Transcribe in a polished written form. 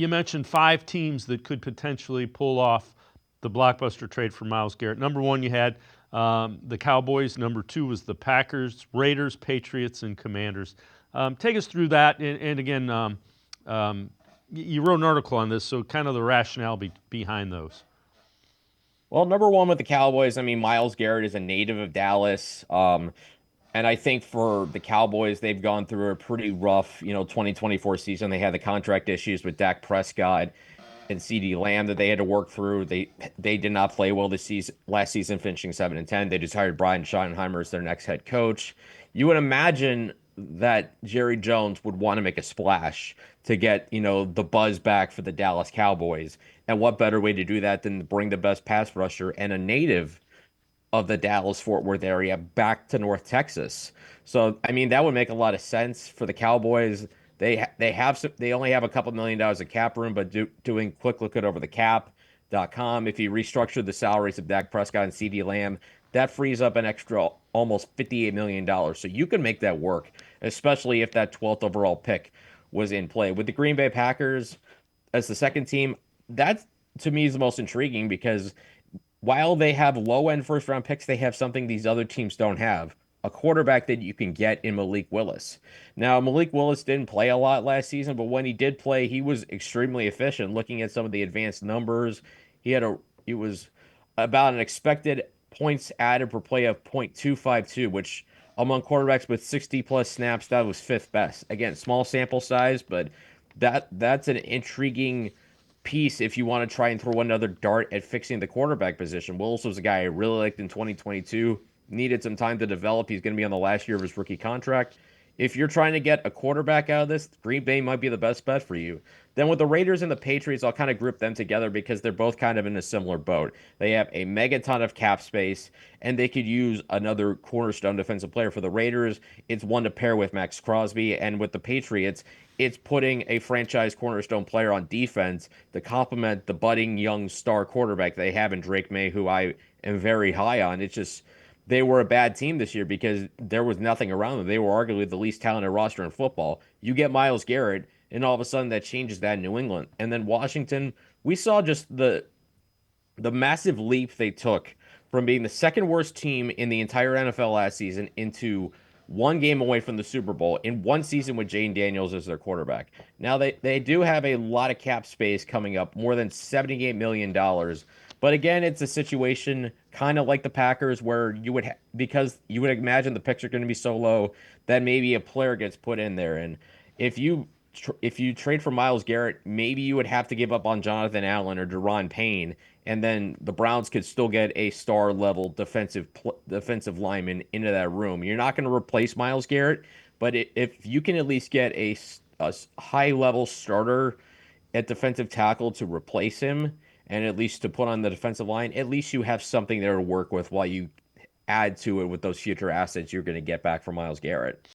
You mentioned 5 teams that could potentially pull off the blockbuster trade for Myles Garrett. Number one, you had the Cowboys. Number two was the Packers, Raiders, Patriots, and Commanders. Take us through that. And again, you wrote an article on this, so kind of the rationale behind those. Well, number one with the Cowboys, I mean, Myles Garrett is a native of Dallas. And I think for the Cowboys, they've gone through a pretty rough, 2024 season. They had the contract issues with Dak Prescott and CD Lamb that they had to work through. They did not play well this season, last season, finishing 7-10. They just hired Brian Schottenheimer as their next head coach. You would imagine that Jerry Jones would want to make a splash to get, the buzz back for the Dallas Cowboys. And what better way to do that than to bring the best pass rusher and a native of the Dallas Fort Worth area back to North Texas. So, I mean, that would make a lot of sense for the Cowboys. They only have a couple $1 million of cap room, but doing quick look at over the cap.com, if you restructure the salaries of Dak Prescott and CD Lamb, that frees up an extra almost $58 million. So you can make that work, especially if that 12th overall pick was in play. With the Green Bay Packers as the second team, that to me is the most intriguing because while they have low end first round picks, they have something these other teams don't have, a quarterback that you can get in Malik Willis. Now, Malik Willis didn't play a lot last season, but when he did play, he was extremely efficient. Looking at some of the advanced numbers, he was about an expected points added per play of 0.252, which among quarterbacks with 60 plus snaps, that was fifth best. Again, small sample size, but that's an intriguing piece if you want to try and throw another dart at fixing the quarterback position. Willis was a guy I really liked in 2022. Needed some time to develop. He's going to be on the last year of his rookie contract. If you're trying to get a quarterback out of this, Green Bay might be the best bet for you. Then with the Raiders and the Patriots, I'll kind of group them together because they're both kind of in a similar boat. They have a megaton of cap space, and they could use another cornerstone defensive player. For the Raiders, it's one to pair with Max Crosby, and with the Patriots, it's putting a franchise cornerstone player on defense to complement the budding young star quarterback they have in Drake May, who I am very high on. It's just they were a bad team this year because there was nothing around them. They were arguably the least talented roster in football. You get Myles Garrett, and all of a sudden that changes that in New England. And then Washington, we saw just the massive leap they took from being the second worst team in the entire NFL last season into one game away from the Super Bowl in one season with Jane Daniels as their quarterback. Now they do have a lot of cap space coming up, more than $78 million. But again, it's a situation kind of like the Packers where because you would imagine the picks are going to be so low that maybe a player gets put in there. And if you trade for Myles Garrett, maybe you would have to give up on Jonathan Allen or Daron Payne, and then the Browns could still get a star level defensive lineman into that room. You're not going to replace Myles Garrett, but if you can at least get a high level starter at defensive tackle to replace him, and at least to put on the defensive line, at least you have something there to work with while you add to it with those future assets you're going to get back from Myles Garrett.